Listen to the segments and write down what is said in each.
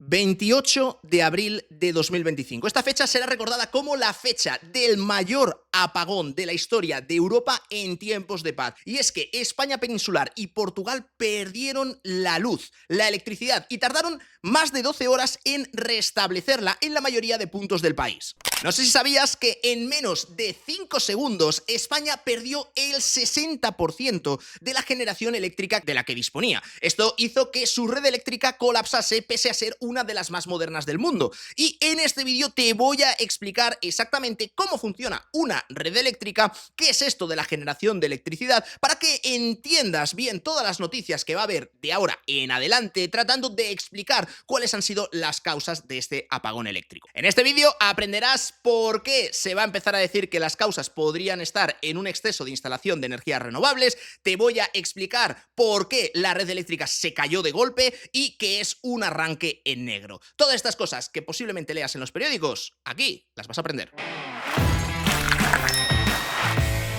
28 de abril de 2025. Esta fecha será recordada como la fecha del mayor apagón de la historia de Europa en tiempos de paz. Y es que España peninsular y Portugal perdieron la luz, la electricidad, y tardaron más de 12 horas en restablecerla en la mayoría de puntos del país. No sé si sabías que en menos de 5 segundos España perdió el 60% de la generación eléctrica de la que disponía. Esto hizo que su red eléctrica colapsase pese a ser una de las más modernas del mundo. Y en este vídeo te voy a explicar exactamente cómo funciona una red eléctrica, qué es esto de la generación de electricidad, para que entiendas bien todas las noticias que va a haber de ahora en adelante, tratando de explicar cuáles han sido las causas de este apagón eléctrico. En este vídeo aprenderás por qué se va a empezar a decir que las causas podrían estar en un exceso de instalación de energías renovables, te voy a explicar por qué la red eléctrica se cayó de golpe y qué es un arranque en negro. Todas estas cosas que posiblemente leas en los periódicos, aquí las vas a aprender.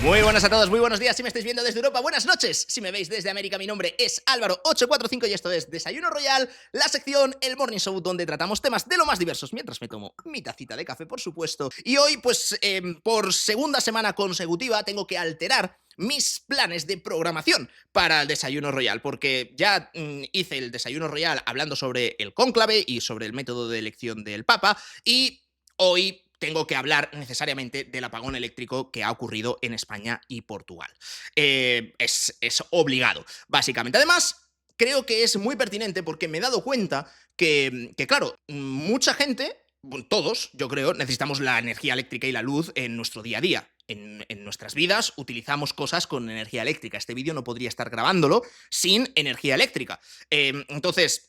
Muy buenas a todos, muy buenos días si me estáis viendo desde Europa, buenas noches si me veis desde América. Mi nombre es Álvaro845 y esto es Desayuno Royal, la sección, el Morning Show, donde tratamos temas de lo más diversos mientras me tomo mi tacita de café, por supuesto. Y hoy, pues, por segunda semana consecutiva tengo que alterar mis planes de programación para el Desayuno Royal, porque ya hice el Desayuno Royal hablando sobre el cónclave y sobre el método de elección del Papa, y hoy tengo que hablar necesariamente del apagón eléctrico que ha ocurrido en España y Portugal. Es obligado, básicamente. Además, creo que es muy pertinente porque me he dado cuenta que claro, mucha gente, bueno, todos, yo creo, necesitamos la energía eléctrica y la luz en nuestro día a día. En nuestras vidas utilizamos cosas con energía eléctrica. Este vídeo no podría estar grabándolo sin energía eléctrica. Entonces,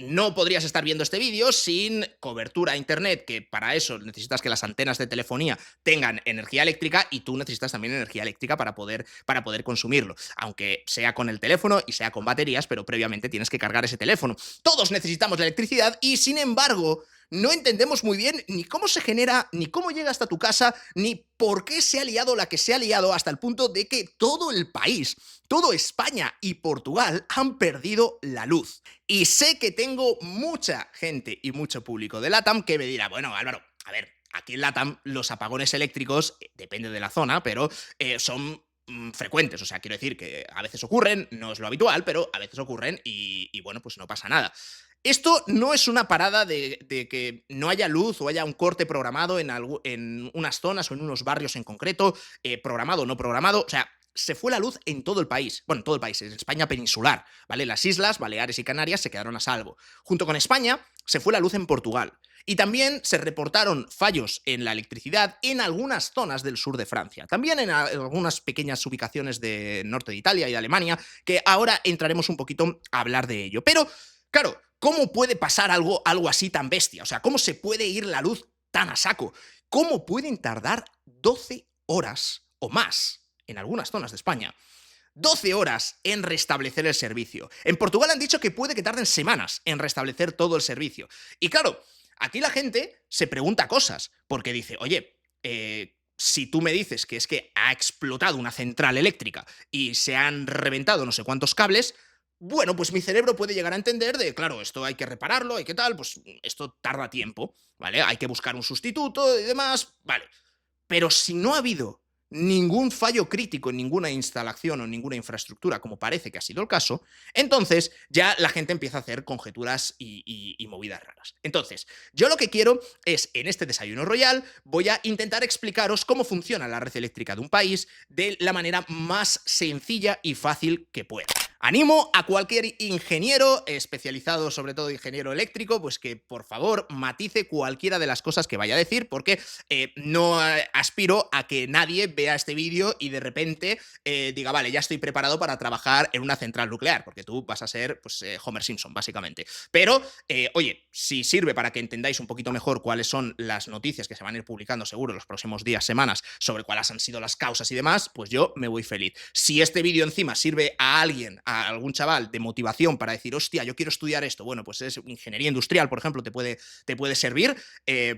no podrías estar viendo este vídeo sin cobertura a internet, que para eso necesitas que las antenas de telefonía tengan energía eléctrica, y tú necesitas también energía eléctrica para poder consumirlo, aunque sea con el teléfono y sea con baterías, pero previamente tienes que cargar ese teléfono. Todos necesitamos la electricidad y, sin embargo, no entendemos muy bien ni cómo se genera, ni cómo llega hasta tu casa, ni por qué se ha liado la que se ha liado, hasta el punto de que todo el país, todo España y Portugal han perdido la luz. Y sé que tengo mucha gente y mucho público de LATAM que me dirá, bueno, Álvaro, a ver, aquí en LATAM los apagones eléctricos, depende de la zona, pero son frecuentes. O sea, quiero decir que a veces ocurren, no es lo habitual, pero a veces ocurren y bueno, pues no pasa nada. Esto no es una parada de que no haya luz o haya un corte programado en unas zonas o en unos barrios en concreto, programado o no programado. O sea, se fue la luz en todo el país. Bueno, en todo el país, en España peninsular, ¿vale? Las islas, Baleares y Canarias se quedaron a salvo. Junto con España, se fue la luz en Portugal. Y también se reportaron fallos en la electricidad en algunas zonas del sur de Francia. También en algunas pequeñas ubicaciones del norte de Italia y de Alemania, que ahora entraremos un poquito a hablar de ello. Pero, claro, ¿cómo puede pasar algo así tan bestia? O sea, ¿cómo se puede ir la luz tan a saco? ¿Cómo pueden tardar 12 horas o más en algunas zonas de España? 12 horas en restablecer el servicio. En Portugal han dicho que puede que tarden semanas en restablecer todo el servicio. Y claro, aquí la gente se pregunta cosas, porque dice, oye, si tú me dices que es que ha explotado una central eléctrica y se han reventado no sé cuántos cables, bueno, pues mi cerebro puede llegar a entender de, claro, esto hay que repararlo, hay que tal, pues esto tarda tiempo, ¿vale? Hay que buscar un sustituto y demás, vale. Pero si no ha habido ningún fallo crítico en ninguna instalación o en ninguna infraestructura, como parece que ha sido el caso, entonces ya la gente empieza a hacer conjeturas y movidas raras. Entonces, yo lo que quiero es, en este Desayuno Royal, voy a intentar explicaros cómo funciona la red eléctrica de un país de la manera más sencilla y fácil que pueda. Animo a cualquier ingeniero especializado, sobre todo ingeniero eléctrico, pues que por favor matice cualquiera de las cosas que vaya a decir, porque no aspiro a que nadie vea este vídeo y de repente diga, vale, ya estoy preparado para trabajar en una central nuclear, porque tú vas a ser pues, Homer Simpson, básicamente. Pero, oye, si sirve para que entendáis un poquito mejor cuáles son las noticias que se van a ir publicando seguro en los próximos días, semanas, sobre cuáles han sido las causas y demás, pues yo me voy feliz. Si este vídeo encima sirve a alguien, a algún chaval, de motivación para decir, hostia, yo quiero estudiar esto, bueno, pues es ingeniería industrial, por ejemplo, te puede servir,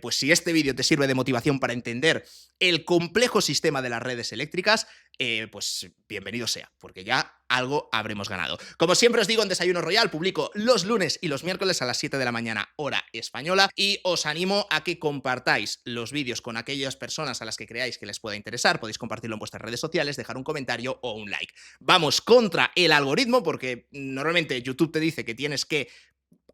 pues si este vídeo te sirve de motivación para entender el complejo sistema de las redes eléctricas, pues bienvenido sea, porque ya algo habremos ganado. Como siempre os digo, en Desayuno Royal publico los lunes y los miércoles a las 7 de la mañana, hora española, y os animo a que compartáis los vídeos con aquellas personas a las que creáis que les pueda interesar. Podéis compartirlo en vuestras redes sociales, dejar un comentario o un like. Vamos contra el algoritmo, porque normalmente YouTube te dice que tienes que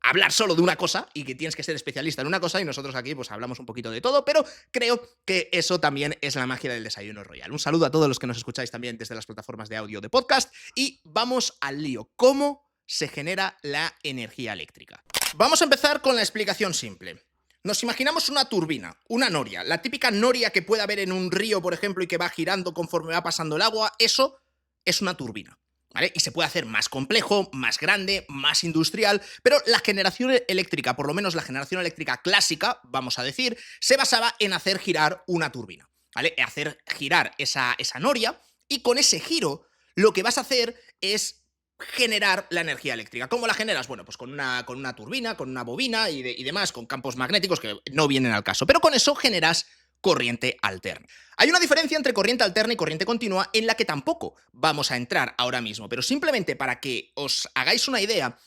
hablar solo de una cosa y que tienes que ser especialista en una cosa, y nosotros aquí pues hablamos un poquito de todo, pero creo que eso también es la magia del Desayuno Royal. Un saludo a todos los que nos escucháis también desde las plataformas de audio de podcast y vamos al lío. ¿Cómo se genera la energía eléctrica? Vamos a empezar con la explicación simple. Nos imaginamos una turbina, una noria, la típica noria que puede haber en un río, por ejemplo, y que va girando conforme va pasando el agua. Eso es una turbina, ¿vale? Y se puede hacer más complejo, más grande, más industrial, pero la generación eléctrica, por lo menos la generación eléctrica clásica, vamos a decir, se basaba en hacer girar una turbina, ¿vale? Hacer girar esa noria, y con ese giro lo que vas a hacer es generar la energía eléctrica. ¿Cómo la generas? Bueno, pues con una turbina, con una bobina y demás, con campos magnéticos que no vienen al caso, pero con eso generas corriente alterna. Hay una diferencia entre corriente alterna y corriente continua en la que tampoco vamos a entrar ahora mismo, pero simplemente para que os hagáis una idea,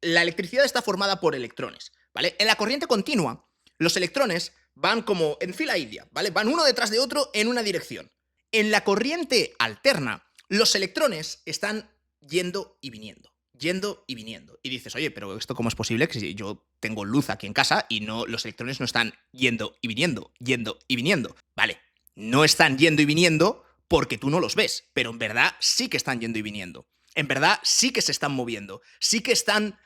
la electricidad está formada por electrones, ¿vale? En la corriente continua, los electrones van como en fila india, ¿vale? Van uno detrás de otro en una dirección. En la corriente alterna, los electrones están yendo y viniendo. Yendo y viniendo. Y dices, oye, pero ¿esto cómo es posible? Que si yo tengo luz aquí en casa y no, los electrones no están yendo y viniendo, yendo y viniendo. Vale, no están yendo y viniendo porque tú no los ves, pero en verdad sí que están yendo y viniendo. En verdad sí que se están moviendo, sí que están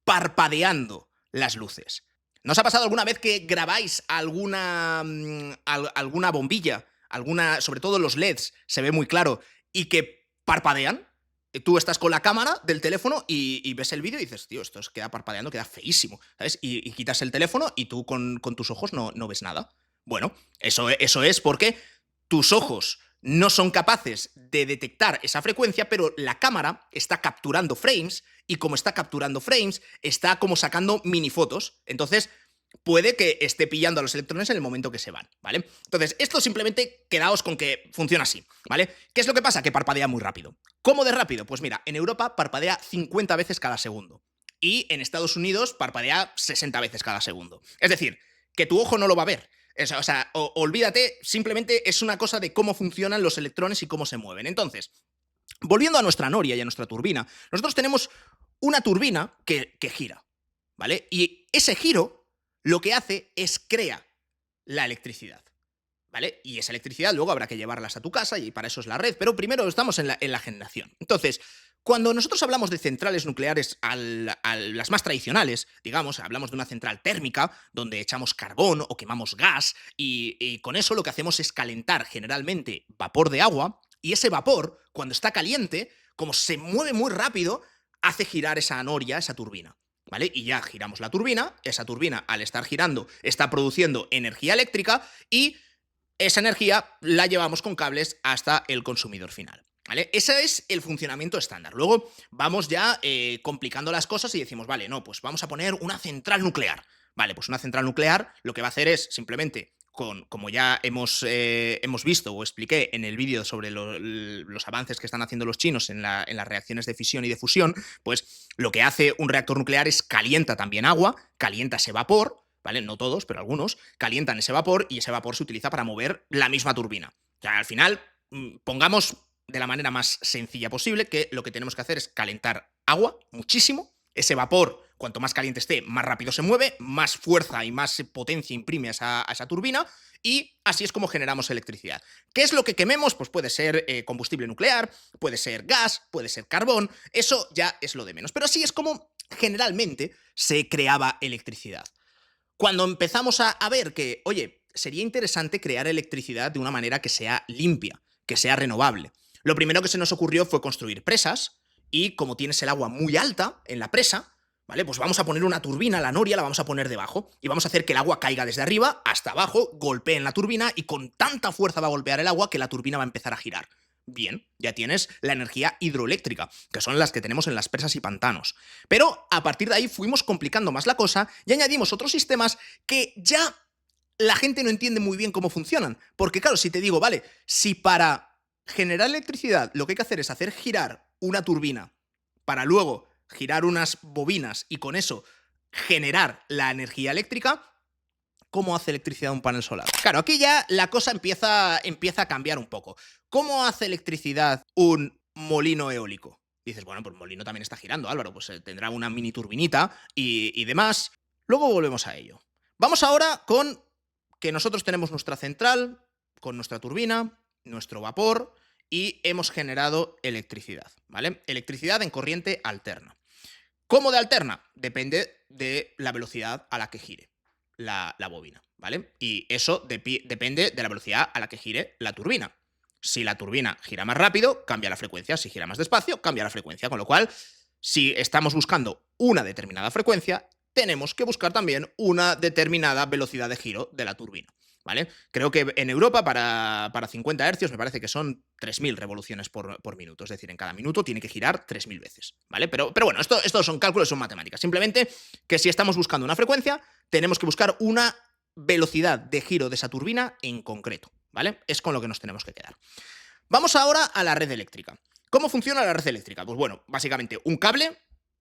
parpadeando las luces. ¿No os ha pasado alguna vez que grabáis alguna bombilla, sobre todo los LEDs, se ve muy claro, y que parpadean? Tú estás con la cámara del teléfono y ves el vídeo y dices, tío, esto queda parpadeando, queda feísimo, ¿sabes? Y quitas el teléfono y tú con tus ojos no ves nada. Bueno, eso es porque tus ojos no son capaces de detectar esa frecuencia, pero la cámara está capturando frames, y como está capturando frames, está como sacando minifotos. Entonces, puede que esté pillando a los electrones en el momento que se van, ¿vale? Entonces, esto simplemente quedaos con que funciona así, ¿vale? ¿Qué es lo que pasa? Que parpadea muy rápido. ¿Cómo de rápido? Pues mira, en Europa parpadea 50 veces cada segundo. Y en Estados Unidos parpadea 60 veces cada segundo. Es decir, que tu ojo no lo va a ver. O sea, olvídate, simplemente es una cosa de cómo funcionan los electrones y cómo se mueven. Entonces, volviendo a nuestra noria y a nuestra turbina, nosotros tenemos una turbina que gira, ¿vale? Y ese giro lo que hace es crea la electricidad, ¿vale? Y esa electricidad luego habrá que llevarlas a tu casa y para eso es la red, pero primero estamos en la generación. Entonces, cuando nosotros hablamos de centrales nucleares a las más tradicionales, digamos, hablamos de una central térmica donde echamos carbón o quemamos gas y con eso lo que hacemos es calentar generalmente vapor de agua, y ese vapor, cuando está caliente, como se mueve muy rápido, hace girar esa noria, esa turbina, ¿vale? Y ya giramos la turbina, esa turbina al estar girando está produciendo energía eléctrica y esa energía la llevamos con cables hasta el consumidor final, ¿vale? Ese es el funcionamiento estándar. Luego vamos ya complicando las cosas y decimos, vale, no, pues vamos a poner una central nuclear. Vale, pues una central nuclear lo que va a hacer es simplemente, como ya hemos visto o expliqué en el vídeo sobre los avances que están haciendo los chinos en las reacciones de fisión y de fusión, pues lo que hace un reactor nuclear es calienta también agua, calienta ese vapor, ¿vale? No todos, pero algunos calientan ese vapor y ese vapor se utiliza para mover la misma turbina. O sea, al final, pongamos de la manera más sencilla posible que lo que tenemos que hacer es calentar agua muchísimo. Ese vapor, cuanto más caliente esté, más rápido se mueve, más fuerza y más potencia imprime a esa turbina, y así es como generamos electricidad. ¿Qué es lo que quememos? Pues puede ser combustible nuclear, puede ser gas, puede ser carbón, eso ya es lo de menos. Pero así es como generalmente se creaba electricidad. Cuando empezamos a ver que, oye, sería interesante crear electricidad de una manera que sea limpia, que sea renovable, lo primero que se nos ocurrió fue construir presas, y como tienes el agua muy alta en la presa, ¿vale? Pues vamos a poner una turbina, la noria la vamos a poner debajo, y vamos a hacer que el agua caiga desde arriba hasta abajo, golpee en la turbina, y con tanta fuerza va a golpear el agua que la turbina va a empezar a girar. Bien, ya tienes la energía hidroeléctrica, que son las que tenemos en las presas y pantanos. Pero a partir de ahí fuimos complicando más la cosa y añadimos otros sistemas que ya la gente no entiende muy bien cómo funcionan. Porque claro, si te digo, vale, si para generar electricidad, lo que hay que hacer es hacer girar una turbina para luego girar unas bobinas y con eso generar la energía eléctrica. ¿Cómo hace electricidad un panel solar? Claro, aquí ya la cosa empieza a cambiar un poco. ¿Cómo hace electricidad un molino eólico? Dices, bueno, pues el molino también está girando, Álvaro, pues tendrá una mini turbinita y demás. Luego volvemos a ello. Vamos ahora con que nosotros tenemos nuestra central, con nuestra turbina, nuestro vapor y hemos generado electricidad, ¿vale? Electricidad en corriente alterna. ¿Cómo de alterna? Depende de la velocidad a la que gire la bobina, ¿vale? Y eso depende de la velocidad a la que gire la turbina. Si la turbina gira más rápido, cambia la frecuencia. Si gira más despacio, cambia la frecuencia. Con lo cual, si estamos buscando una determinada frecuencia, tenemos que buscar también una determinada velocidad de giro de la turbina, ¿vale? Creo que en Europa para 50 hercios me parece que son 3.000 revoluciones por minuto. Es decir, en cada minuto tiene que girar 3.000 veces, ¿vale? Pero bueno, esto son cálculos, son matemáticas. Simplemente que si estamos buscando una frecuencia, tenemos que buscar una velocidad de giro de esa turbina en concreto, ¿vale? Es con lo que nos tenemos que quedar. Vamos ahora a la red eléctrica. ¿Cómo funciona la red eléctrica? Pues bueno, básicamente un cable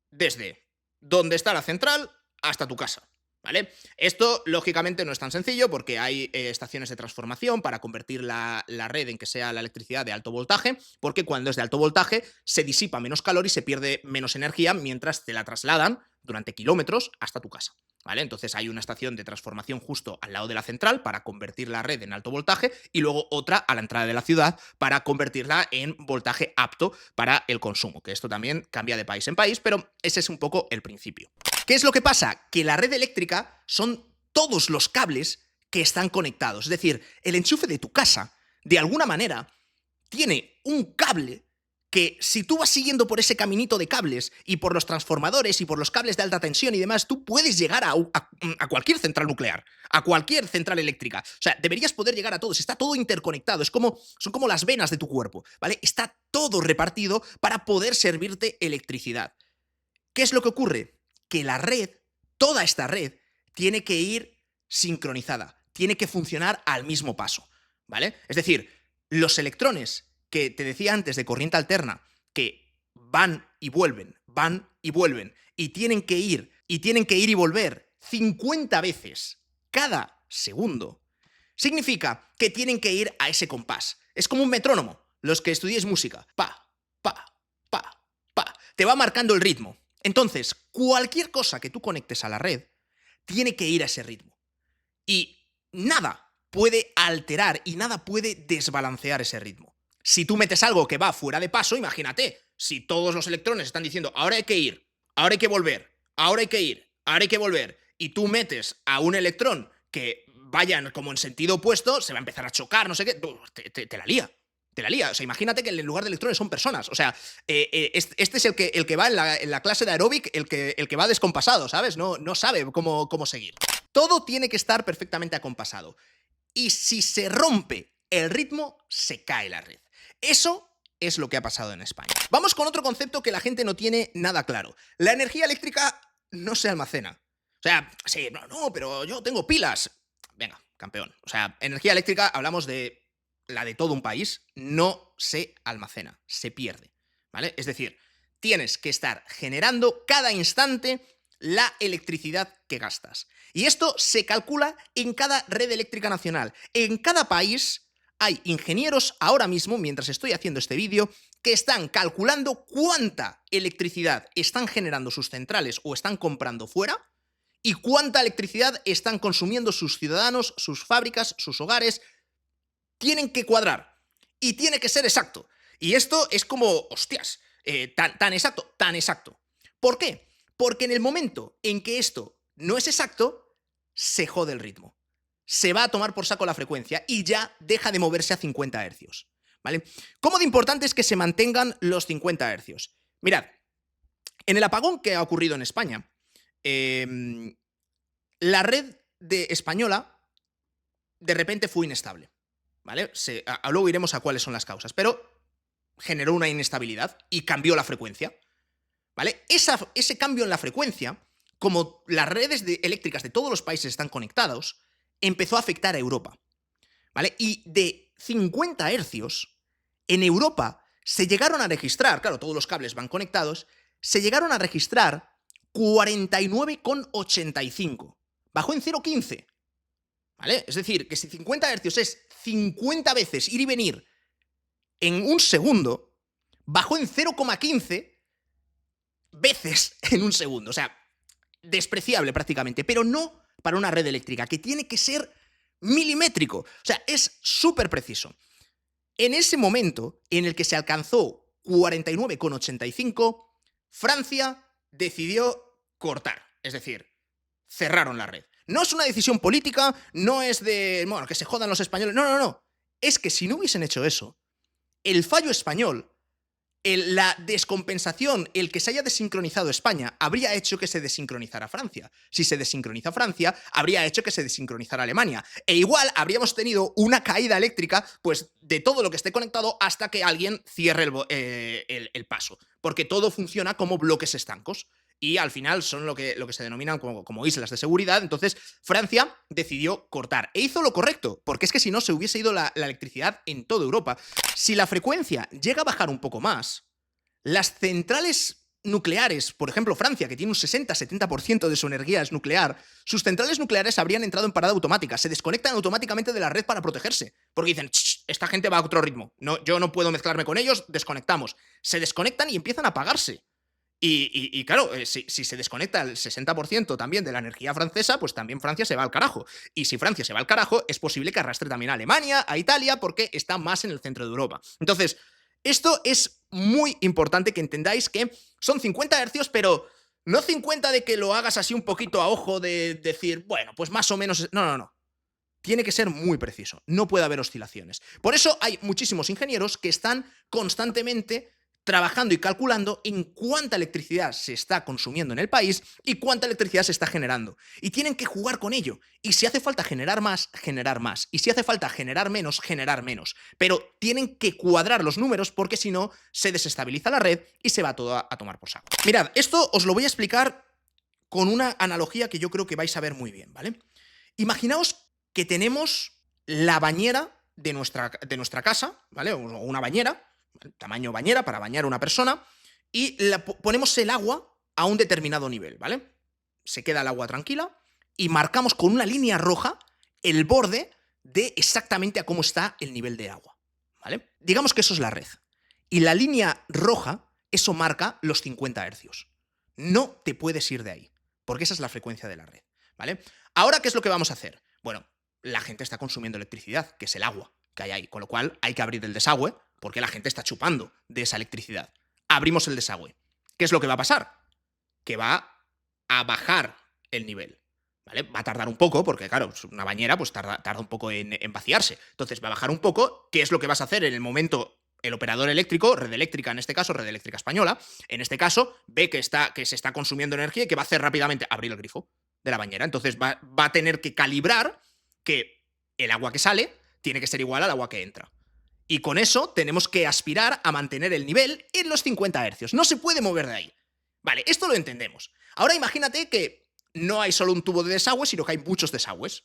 desde donde está la central hasta tu casa, ¿vale? Esto, lógicamente, no es tan sencillo porque hay estaciones de transformación para convertir la red en que sea la electricidad de alto voltaje, porque cuando es de alto voltaje se disipa menos calor y se pierde menos energía mientras te la trasladan durante kilómetros hasta tu casa, ¿vale? Entonces hay una estación de transformación justo al lado de la central para convertir la red en alto voltaje y luego otra a la entrada de la ciudad para convertirla en voltaje apto para el consumo, que esto también cambia de país en país, pero ese es un poco el principio. ¿Qué es lo que pasa? Que la red eléctrica son todos los cables que están conectados. Es decir, el enchufe de tu casa, de alguna manera, tiene un cable que si tú vas siguiendo por ese caminito de cables y por los transformadores y por los cables de alta tensión y demás, tú puedes llegar a cualquier central nuclear, a cualquier central eléctrica. O sea, deberías poder llegar a todos. Está todo interconectado. Son como las venas de tu cuerpo, ¿vale? Está todo repartido para poder servirte electricidad. ¿Qué es lo que ocurre? Que la red, toda esta red, tiene que ir sincronizada, tiene que funcionar al mismo paso, ¿vale? Es decir, los electrones que te decía antes de corriente alterna, que van y vuelven, y tienen que ir y volver 50 veces cada segundo, significa que tienen que ir a ese compás. Es como un metrónomo. Los que estudiéis música, pa, pa, pa, pa, te va marcando el ritmo. Entonces, cualquier cosa que tú conectes a la red tiene que ir a ese ritmo. Y nada puede alterar y nada puede desbalancear ese ritmo. Si tú metes algo que va fuera de paso, imagínate, si todos los electrones están diciendo ahora hay que ir, ahora hay que volver, ahora hay que ir, ahora hay que volver, y tú metes a un electrón que vayan como en sentido opuesto, se va a empezar a chocar, no sé qué, te la lía. Te la lía. O sea, imagínate que en lugar de electrones son personas. O sea, este es el que va en la clase de aeróbic, el que va descompasado, ¿sabes? No sabe cómo seguir. Todo tiene que estar perfectamente acompasado. Y si se rompe el ritmo, se cae la red. Eso es lo que ha pasado en España. Vamos con otro concepto que la gente no tiene nada claro. La energía eléctrica no se almacena. O sea, sí, no, pero yo tengo pilas. Venga, campeón. O sea, energía eléctrica, hablamos de la de todo un país, no se almacena, se pierde, ¿vale? Es decir, tienes que estar generando cada instante la electricidad que gastas. Y esto se calcula en cada red eléctrica nacional. En cada país hay ingenieros ahora mismo, mientras estoy haciendo este vídeo, que están calculando cuánta electricidad están generando sus centrales o están comprando fuera y cuánta electricidad están consumiendo sus ciudadanos, sus fábricas, sus hogares. Tienen que cuadrar y tiene que ser exacto. Y esto es como, hostias, tan exacto, tan exacto. ¿Por qué? Porque en el momento en que esto no es exacto, se jode el ritmo. Se va a tomar por saco la frecuencia y ya deja de moverse a 50 hercios, ¿vale? ¿Cómo de importante es que se mantengan los 50 hercios? Mirad, en el apagón que ha ocurrido en España, la red española de repente fue inestable, ¿vale? Luego iremos a cuáles son las causas, pero generó una inestabilidad y cambió la frecuencia, ¿vale? Ese cambio en la frecuencia, como las redes eléctricas de todos los países están conectados, empezó a afectar a Europa, ¿vale? Y de 50 hercios En Europa se llegaron a registrar, claro, todos los cables van conectados, se llegaron a registrar 49,85. Bajó en 0,15. ¿Vale? Es decir, que si 50 hercios es 50 veces ir y venir en un segundo, bajó en 0,15 veces en un segundo. O sea, despreciable prácticamente, pero no para una red eléctrica, que tiene que ser milimétrico. O sea, es súper preciso. En ese momento en el que se alcanzó 49,85, Francia decidió cortar, es decir, cerraron la red. No es una decisión política, no es de, bueno, que se jodan los españoles, no, no, no. Es que si no hubiesen hecho eso, el fallo español, la descompensación, el que se haya desincronizado España, habría hecho que se desincronizara Francia. Si se desincroniza Francia, habría hecho que se desincronizara Alemania. E igual habríamos tenido una caída eléctrica, pues, de todo lo que esté conectado hasta que alguien cierre el paso. Porque todo funciona como bloques estancos. Y al final son lo que se denominan como islas de seguridad. Entonces, Francia decidió cortar. E hizo lo correcto, porque es que si no, se hubiese ido la electricidad en toda Europa. Si la frecuencia llega a bajar un poco más, las centrales nucleares, por ejemplo, Francia, que tiene un 60-70% de su energía es nuclear, sus centrales nucleares habrían entrado en parada automática. Se desconectan automáticamente de la red para protegerse. Porque dicen, esta gente va a otro ritmo. No, yo no puedo mezclarme con ellos, desconectamos. Se desconectan y empiezan a apagarse. Y claro, si se desconecta el 60% también de la energía francesa, pues también Francia se va al carajo. Y si Francia se va al carajo, es posible que arrastre también a Alemania, a Italia, porque está más en el centro de Europa. Entonces, esto es muy importante que entendáis que son 50 hercios, pero no 50 de que lo hagas así un poquito a ojo de decir, bueno, pues más o menos... No, no, no. Tiene que ser muy preciso. No puede haber oscilaciones. Por eso hay muchísimos ingenieros que están constantemente trabajando y calculando en cuánta electricidad se está consumiendo en el país y cuánta electricidad se está generando. Y tienen que jugar con ello. Y si hace falta generar más, generar más. Y si hace falta generar menos, generar menos. Pero tienen que cuadrar los números porque si no, se desestabiliza la red y se va todo a tomar por saco. Mirad, esto os lo voy a explicar con una analogía que yo creo que vais a ver muy bien, ¿vale? Imaginaos que tenemos la bañera de nuestra casa, ¿vale? O una bañera, tamaño bañera para bañar a una persona, y ponemos el agua a un determinado nivel, ¿vale? Se queda el agua tranquila y marcamos con una línea roja el borde de exactamente a cómo está el nivel de agua, ¿vale? Digamos que eso es la red. Y la línea roja, eso marca los 50 hercios. No te puedes ir de ahí, porque esa es la frecuencia de la red, ¿vale? Ahora, ¿qué es lo que vamos a hacer? Bueno, la gente está consumiendo electricidad, que es el agua que hay ahí, con lo cual hay que abrir el desagüe, porque la gente está chupando de esa electricidad. Abrimos el desagüe. ¿Qué es lo que va a pasar? Que va a bajar el nivel, ¿vale? Va a tardar un poco, porque claro, una bañera pues tarda un poco en vaciarse. Entonces va a bajar un poco. ¿Qué es lo que vas a hacer en el momento? El operador eléctrico, red eléctrica en este caso, red eléctrica española, en este caso, ve que se está consumiendo energía y que va a hacer rápidamente abrir el grifo de la bañera. Entonces va a tener que calibrar que el agua que sale tiene que ser igual al agua que entra. Y con eso tenemos que aspirar a mantener el nivel en los 50 hercios. No se puede mover de ahí. Vale, esto lo entendemos. Ahora imagínate que no hay solo un tubo de desagüe, sino que hay muchos desagües.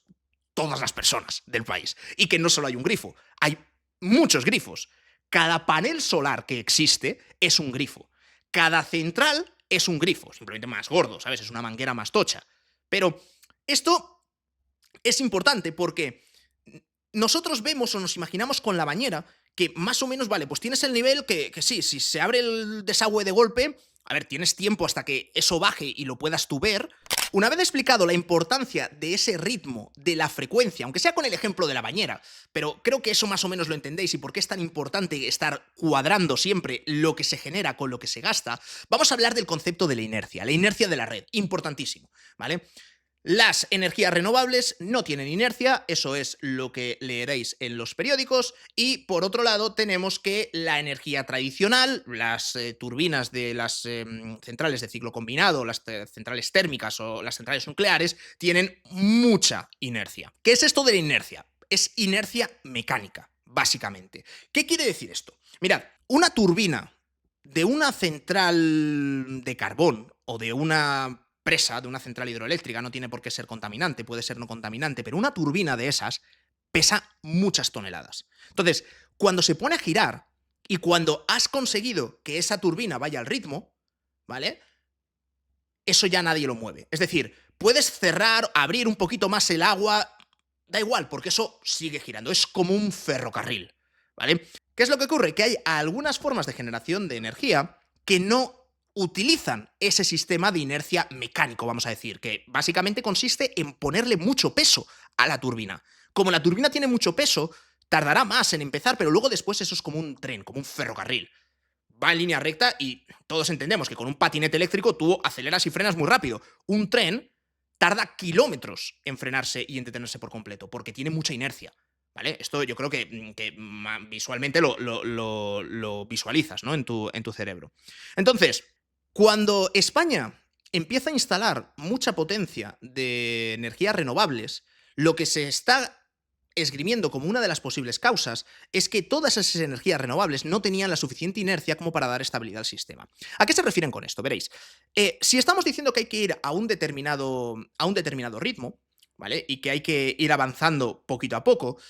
Todas las personas del país. Y que no solo hay un grifo, hay muchos grifos. Cada panel solar que existe es un grifo. Cada central es un grifo, simplemente más gordo, ¿sabes? Es una manguera más tocha. Pero esto es importante porque nosotros vemos o nos imaginamos con la bañera que más o menos, vale, pues tienes el nivel que sí, si se abre el desagüe de golpe, a ver, tienes tiempo hasta que eso baje y lo puedas tú ver. Una vez explicado la importancia de ese ritmo, de la frecuencia, aunque sea con el ejemplo de la bañera, pero creo que eso más o menos lo entendéis y por qué es tan importante estar cuadrando siempre lo que se genera con lo que se gasta, vamos a hablar del concepto de la inercia de la red, importantísimo, ¿vale? Las energías renovables no tienen inercia, eso es lo que leeréis en los periódicos, y por otro lado tenemos que la energía tradicional, las turbinas de las centrales de ciclo combinado, las centrales térmicas o las centrales nucleares, tienen mucha inercia. ¿Qué es esto de la inercia? Es inercia mecánica, básicamente. ¿Qué quiere decir esto? Mirad, una turbina de una central de carbón o de una presa de una central hidroeléctrica, no tiene por qué ser contaminante, puede ser no contaminante, pero una turbina de esas pesa muchas toneladas. Entonces, cuando se pone a girar, Y cuando has conseguido que esa turbina vaya al ritmo, ¿vale? Eso ya nadie lo mueve. Es decir, puedes cerrar, abrir un poquito más el agua, da igual, porque eso sigue girando. Es como un ferrocarril, ¿vale? ¿Qué es lo que ocurre? Que hay algunas formas de generación de energía que no utilizan ese sistema de inercia mecánico, vamos a decir, que básicamente consiste en ponerle mucho peso a la turbina. Como la turbina tiene mucho peso, tardará más en empezar, pero luego después eso es como un tren, como un ferrocarril. Va en línea recta y todos entendemos que con un patinete eléctrico tú aceleras y frenas muy rápido. Un tren tarda kilómetros en frenarse y en detenerse por completo, porque tiene mucha inercia. ¿Vale? Esto yo creo que visualmente lo visualizas, ¿no? En tu cerebro. Entonces, cuando España empieza a instalar mucha potencia de energías renovables, lo que se está esgrimiendo como una de las posibles causas es que todas esas energías renovables no tenían la suficiente inercia como para dar estabilidad al sistema. ¿A qué se refieren con esto? Veréis, si estamos diciendo que hay que ir a un determinado ritmo, ¿vale? Y que hay que ir avanzando poquito a poco,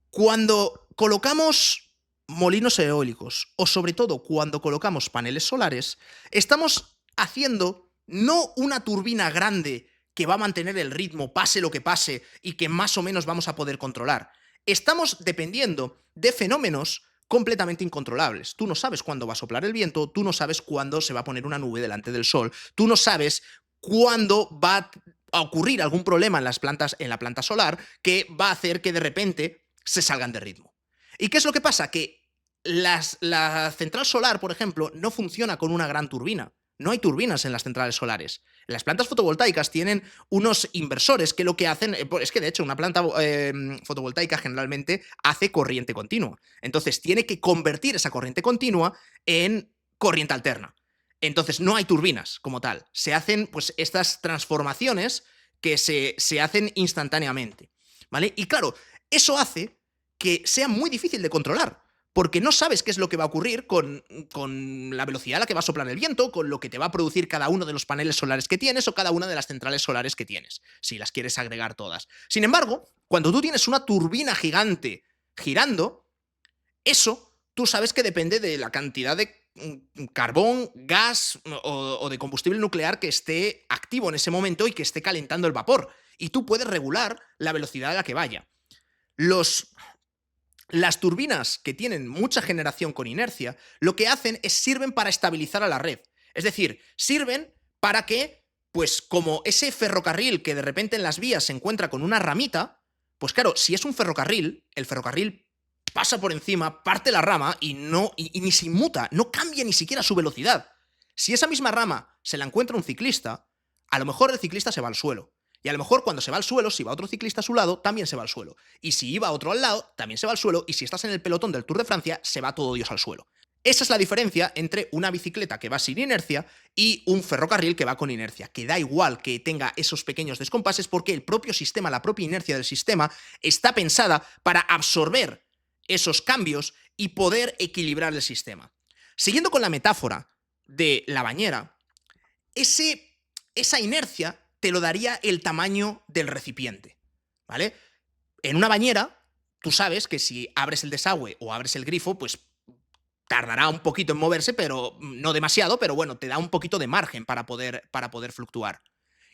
cuando colocamos molinos eólicos o sobre todo cuando colocamos paneles solares, estamos haciendo no una turbina grande que va a mantener el ritmo, pase lo que pase, y que más o menos vamos a poder controlar. Estamos dependiendo de fenómenos completamente incontrolables. Tú no sabes cuándo va a soplar el viento, tú no sabes cuándo se va a poner una nube delante del sol, tú no sabes cuándo va a ocurrir algún problema en la planta solar que va a hacer que de repente se salgan de ritmo. ¿Y qué es lo que pasa? Que la central solar, por ejemplo, no funciona con una gran turbina. No hay turbinas en las centrales solares. Las plantas fotovoltaicas tienen unos inversores que lo que hacen, es que de hecho una planta fotovoltaica generalmente hace corriente continua. Entonces tiene que convertir esa corriente continua en corriente alterna. Entonces no hay turbinas como tal. Se hacen pues estas transformaciones que se hacen instantáneamente, ¿vale? Y claro, eso hace que sea muy difícil de controlar, porque no sabes qué es lo que va a ocurrir con la velocidad a la que va a soplar el viento, con lo que te va a producir cada uno de los paneles solares que tienes o cada una de las centrales solares que tienes, si las quieres agregar todas. Sin embargo, cuando tú tienes una turbina gigante girando, eso tú sabes que depende de la cantidad de carbón, gas o de combustible nuclear que esté activo en ese momento y que esté calentando el vapor. Y tú puedes regular la velocidad a la que vaya. Las turbinas que tienen mucha generación con inercia, lo que hacen es sirven para estabilizar a la red. Es decir, sirven para que, pues como ese ferrocarril que de repente en las vías se encuentra con una ramita, pues claro, si es un ferrocarril, el ferrocarril pasa por encima, parte la rama y ni se inmuta, no cambia ni siquiera su velocidad. Si esa misma rama se la encuentra un ciclista, a lo mejor el ciclista se va al suelo. Y a lo mejor cuando se va al suelo, si va otro ciclista a su lado, también se va al suelo. Y si iba otro al lado, también se va al suelo. Y si estás en el pelotón del Tour de Francia, se va todo Dios al suelo. Esa es la diferencia entre una bicicleta que va sin inercia y un ferrocarril que va con inercia, que da igual que tenga esos pequeños descompases porque el propio sistema, la propia inercia del sistema, está pensada para absorber esos cambios y poder equilibrar el sistema. Siguiendo con la metáfora de la bañera, esa inercia te lo daría el tamaño del recipiente, ¿vale? En una bañera, tú sabes que si abres el desagüe o abres el grifo, pues tardará un poquito en moverse, pero no demasiado, pero bueno, te da un poquito de margen para poder fluctuar.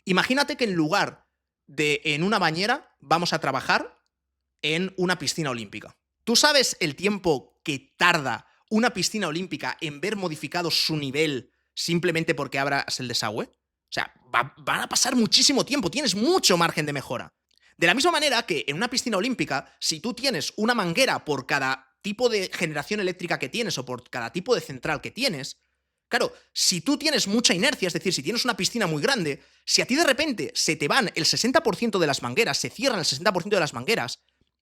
Imagínate que en lugar de en una bañera, vamos a trabajar en una piscina olímpica. ¿Tú sabes el tiempo que tarda una piscina olímpica en ver modificado su nivel simplemente porque abras el desagüe? O sea, van a pasar muchísimo tiempo, tienes mucho margen de mejora. De la misma manera que en una piscina olímpica, si tú tienes una manguera por cada tipo de generación eléctrica que tienes o por cada tipo de central que tienes, claro, si tú tienes mucha inercia, es decir, si tienes una piscina muy grande, si a ti de repente se te van el 60% de las mangueras, se cierran el 60% de las mangueras,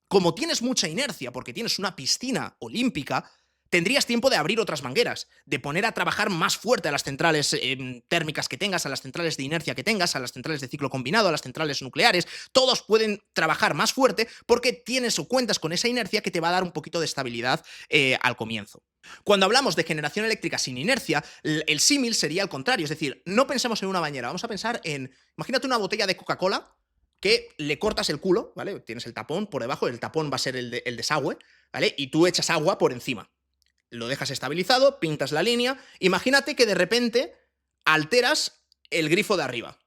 como tienes mucha inercia porque tienes una piscina olímpica, tendrías tiempo de abrir otras mangueras, de poner a trabajar más fuerte a las centrales térmicas que tengas, a las centrales de inercia que tengas, a las centrales de ciclo combinado, a las centrales nucleares. Todos pueden trabajar más fuerte porque tienes o cuentas con esa inercia que te va a dar un poquito de estabilidad al comienzo. Cuando hablamos de generación eléctrica sin inercia, el símil sería al contrario. Es decir, no pensemos en una bañera, vamos a pensar en, imagínate una botella de Coca-Cola que le cortas el culo, ¿vale? Tienes el tapón por debajo, el tapón va a ser el desagüe, ¿vale? Y tú echas agua por encima. lo dejas estabilizado, pintas la línea. Imagínate que de repente alteras el grifo de arriba.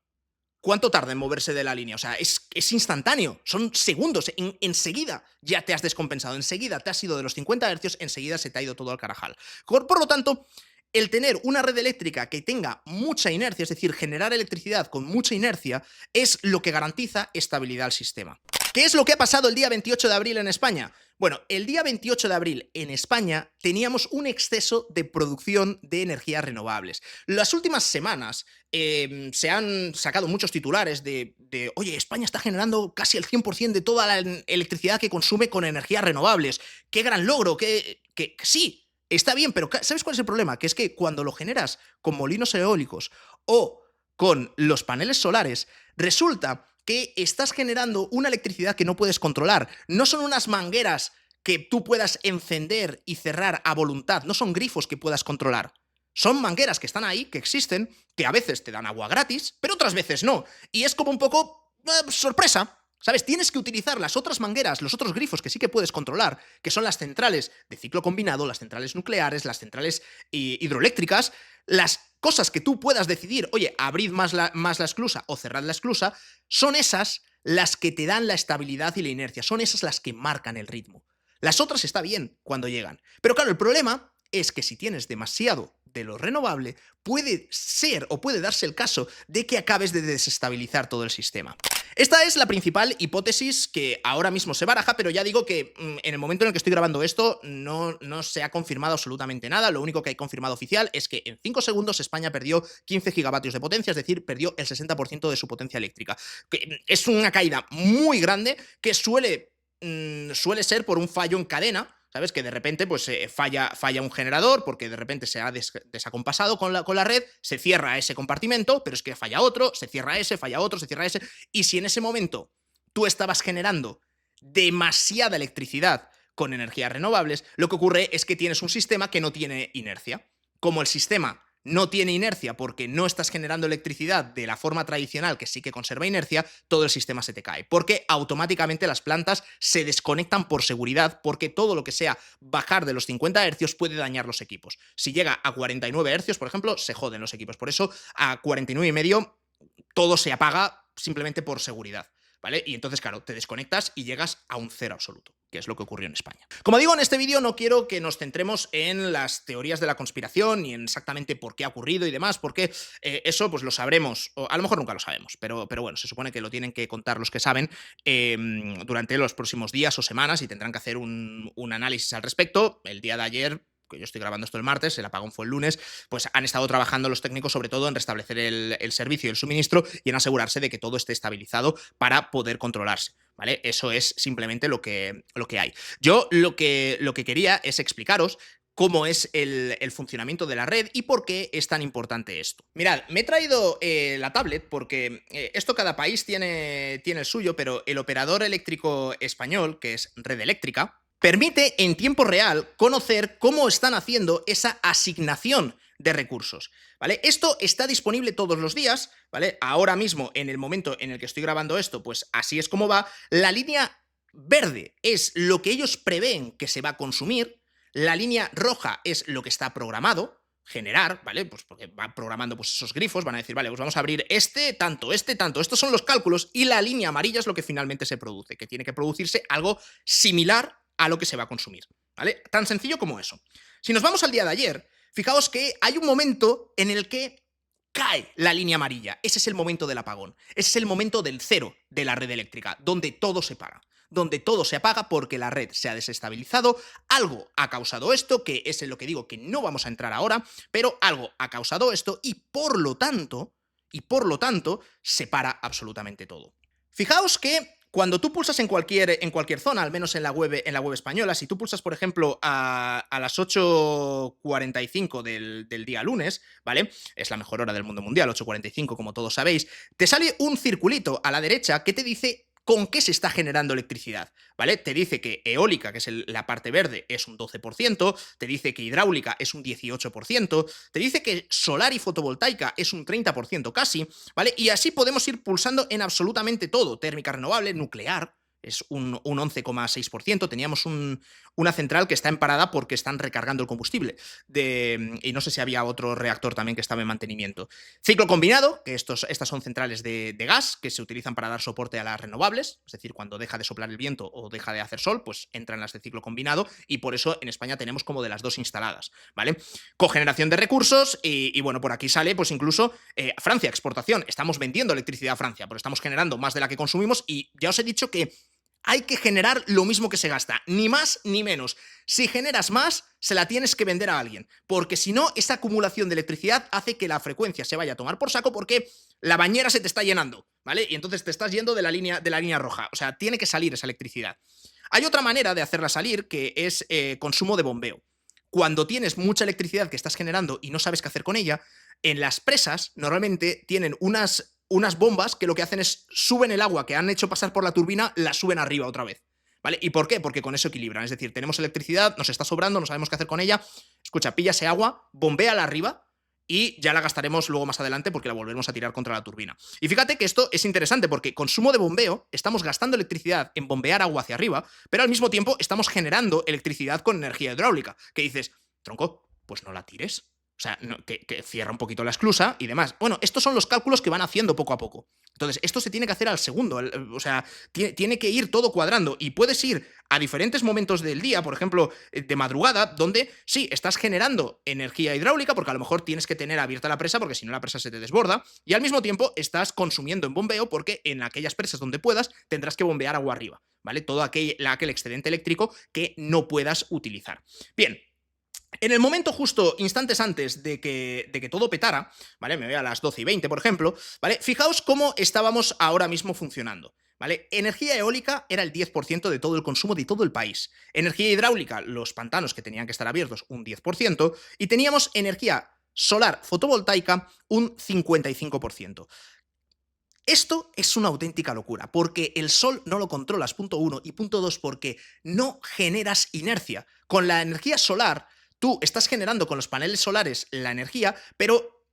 ¿Cuánto tarda en moverse de la línea? O sea, es instantáneo, son segundos, enseguida ya te has descompensado, enseguida te has ido de los 50 hercios, enseguida se te ha ido todo al carajal. Por lo tanto, el tener una red eléctrica que tenga mucha inercia, es decir, generar electricidad con mucha inercia, es lo que garantiza estabilidad al sistema. ¿Qué es lo que ha pasado el día 28 de abril en España? Bueno, el día 28 de abril en España teníamos un exceso de producción de energías renovables. Las últimas semanas se han sacado muchos titulares de, oye, España está generando casi el 100% de toda la electricidad que consume con energías renovables. ¡Qué gran logro! Que sí, está bien, pero ¿sabes cuál es el problema? Que es que cuando lo generas con molinos eólicos o con los paneles solares, resulta que estás generando una electricidad que no puedes controlar. No son unas mangueras que tú puedas encender y cerrar a voluntad, no son grifos que puedas controlar. Son mangueras que están ahí, que existen, que a veces te dan agua gratis, pero otras veces no. Y es como un poco sorpresa. ¿Sabes? Tienes que utilizar las otras mangueras, los otros grifos que sí que puedes controlar, que son las centrales de ciclo combinado, las centrales nucleares, las centrales hidroeléctricas, las cosas que tú puedas decidir, oye, abrid más la esclusa o cerrad la esclusa, son esas las que te dan la estabilidad y la inercia, son esas las que marcan el ritmo. Las otras está bien cuando llegan. Pero claro, el problema es que si tienes demasiado de lo renovable, puede ser o puede darse el caso de que acabes de desestabilizar todo el sistema. Esta es la principal hipótesis que ahora mismo se baraja, pero ya digo que en el momento en el que estoy grabando esto no se ha confirmado absolutamente nada. Lo único que hay confirmado oficial es que en 5 segundos España perdió 15 gigavatios de potencia, es decir, perdió el 60% de su potencia eléctrica. Que es una caída muy grande que suele ser por un fallo en cadena. ¿Sabes? Que de repente pues, falla un generador porque de repente se ha desacompasado con la red, se cierra ese compartimento, pero es que falla otro, se cierra ese, falla otro, se cierra ese. Y si en ese momento tú estabas generando demasiada electricidad con energías renovables, lo que ocurre es que tienes un sistema que no tiene inercia. Como el sistema no tiene inercia porque no estás generando electricidad de la forma tradicional que sí que conserva inercia, todo el sistema se te cae. Porque automáticamente las plantas se desconectan por seguridad, porque todo lo que sea bajar de los 50 hercios puede dañar los equipos. Si llega a 49 hercios, por ejemplo, se joden los equipos. Por eso, a 49,5 todo se apaga simplemente por seguridad. ¿Vale? Y entonces, claro, te desconectas y llegas a un cero absoluto, que es lo que ocurrió en España. Como digo, en este vídeo no quiero que nos centremos en las teorías de la conspiración ni en exactamente por qué ha ocurrido y demás, porque eso pues lo sabremos, o a lo mejor nunca lo sabemos, pero bueno, se supone que lo tienen que contar los que saben durante los próximos días o semanas y tendrán que hacer un análisis al respecto. El día de ayer, que yo estoy grabando esto el martes, el apagón fue el lunes, pues han estado trabajando los técnicos sobre todo en restablecer el servicio y el suministro y en asegurarse de que todo esté estabilizado para poder controlarse, ¿vale? Eso es simplemente lo que hay. Yo lo que quería es explicaros cómo es el funcionamiento de la red y por qué es tan importante esto. Mirad, me he traído la tablet porque esto cada país tiene el suyo, pero el operador eléctrico español, que es Red Eléctrica, permite en tiempo real conocer cómo están haciendo esa asignación de recursos, ¿vale? Esto está disponible todos los días, ¿vale? Ahora mismo, en el momento en el que estoy grabando esto, pues así es como va. La línea verde es lo que ellos prevén que se va a consumir, la línea roja es lo que está programado generar, ¿vale? Pues porque van programando pues, esos grifos, van a decir, vale, pues vamos a abrir tanto, tanto. Estos son los cálculos y la línea amarilla es lo que finalmente se produce, que tiene que producirse algo similar a lo que se va a consumir, ¿vale? Tan sencillo como eso. Si nos vamos al día de ayer, fijaos que hay un momento en el que cae la línea amarilla. Ese es el momento del apagón. Ese es el momento del cero de la red eléctrica, donde todo se para, donde todo se apaga porque la red se ha desestabilizado. Algo ha causado esto, que es en lo que digo que no vamos a entrar ahora, pero algo ha causado esto y por lo tanto, se para absolutamente todo. Fijaos que cuando tú pulsas en cualquier zona, al menos en la web española, si tú pulsas, por ejemplo, a las 8:45 del día lunes, ¿vale? Es la mejor hora del mundo mundial, 8:45, como todos sabéis, te sale un circulito a la derecha que te dice con qué se está generando electricidad, ¿vale? Te dice que eólica, que es la parte verde, es un 12%, te dice que hidráulica es un 18%, te dice que solar y fotovoltaica es un 30% casi, ¿vale? Y así podemos ir pulsando en absolutamente todo, térmica renovable, nuclear, es un 11,6%. Teníamos una central que está en parada porque están recargando el combustible. Y no sé si había otro reactor también que estaba en mantenimiento. Ciclo combinado, que estas son centrales de gas que se utilizan para dar soporte a las renovables, es decir, cuando deja de soplar el viento o deja de hacer sol, pues entran las de ciclo combinado y por eso en España tenemos como de las dos instaladas, ¿vale? Cogeneración de recursos y bueno, por aquí sale pues incluso Francia, exportación. Estamos vendiendo electricidad a Francia, pero estamos generando más de la que consumimos y ya os he dicho que hay que generar lo mismo que se gasta, ni más ni menos. Si generas más, se la tienes que vender a alguien, porque si no, esa acumulación de electricidad hace que la frecuencia se vaya a tomar por saco porque la bañera se te está llenando, ¿vale? Y entonces te estás yendo de la línea roja, o sea, tiene que salir esa electricidad. Hay otra manera de hacerla salir que es consumo de bombeo. Cuando tienes mucha electricidad que estás generando y no sabes qué hacer con ella, en las presas normalmente tienen unas bombas que lo que hacen es suben el agua que han hecho pasar por la turbina, la suben arriba otra vez, ¿vale? ¿Y por qué? Porque con eso equilibran, es decir, tenemos electricidad, nos está sobrando, no sabemos qué hacer con ella, escucha, pilla ese agua, bombéala arriba y ya la gastaremos luego más adelante porque la volveremos a tirar contra la turbina. Y fíjate que esto es interesante porque consumo de bombeo, estamos gastando electricidad en bombear agua hacia arriba, pero al mismo tiempo estamos generando electricidad con energía hidráulica, que dices, tronco, pues no la tires. O sea, que cierra un poquito la esclusa y demás. Bueno, estos son los cálculos que van haciendo poco a poco. Entonces, esto se tiene que hacer al segundo. O sea, tiene que ir todo cuadrando. Y puedes ir a diferentes momentos del día, por ejemplo, de madrugada, donde sí, estás generando energía hidráulica, porque a lo mejor tienes que tener abierta la presa, porque si no la presa se te desborda. Y al mismo tiempo estás consumiendo en bombeo, porque en aquellas presas donde puedas tendrás que bombear agua arriba, ¿vale? Todo aquel excedente eléctrico que no puedas utilizar. Bien. En el momento justo, instantes antes de que todo petara, ¿vale? Me voy a las 12:20, por ejemplo, ¿vale? Fijaos cómo estábamos ahora mismo funcionando, ¿vale? Energía eólica era el 10% de todo el consumo de todo el país. Energía hidráulica, los pantanos que tenían que estar abiertos, un 10%, y teníamos energía solar fotovoltaica, un 55%. Esto es una auténtica locura, porque el sol no lo controlas, punto uno, y punto dos, porque no generas inercia. Con la energía solar, tú estás generando con los paneles solares la energía, pero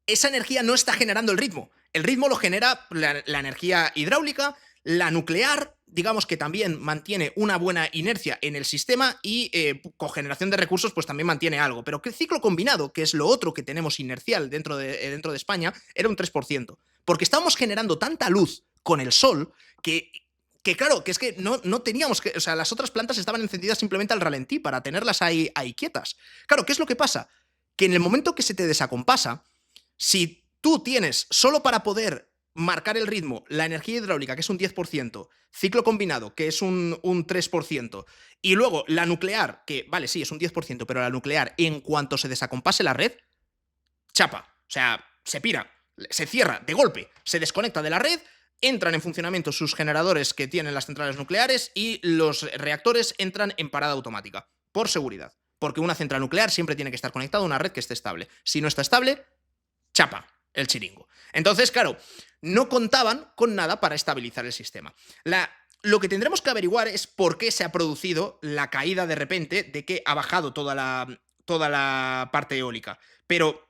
esa energía no está generando el ritmo. El ritmo lo genera la energía hidráulica, la nuclear, digamos que también mantiene una buena inercia en el sistema y cogeneración de recursos pues también mantiene algo. Pero que el ciclo combinado, que es lo otro que tenemos inercial dentro de España, era un 3%. Porque estábamos generando tanta luz con el sol que claro, que es que no teníamos que... O sea, las otras plantas estaban encendidas simplemente al ralentí para tenerlas ahí quietas. Claro, ¿qué es lo que pasa? Que en el momento que se te desacompasa, si tú tienes solo para poder marcar el ritmo la energía hidráulica, que es un 10%, ciclo combinado, que es un 3%, y luego la nuclear, que vale, sí, es un 10%, pero la nuclear, en cuanto se desacompase la red, chapa. O sea, se pira, se cierra de golpe, se desconecta de la red, entran en funcionamiento sus generadores que tienen las centrales nucleares y los reactores entran en parada automática, por seguridad. Porque una central nuclear siempre tiene que estar conectada a una red que esté estable. Si no está estable, chapa el chiringo. Entonces, claro, no contaban con nada para estabilizar el sistema. Lo que tendremos que averiguar es por qué se ha producido la caída de repente de que ha bajado toda la parte eólica. Pero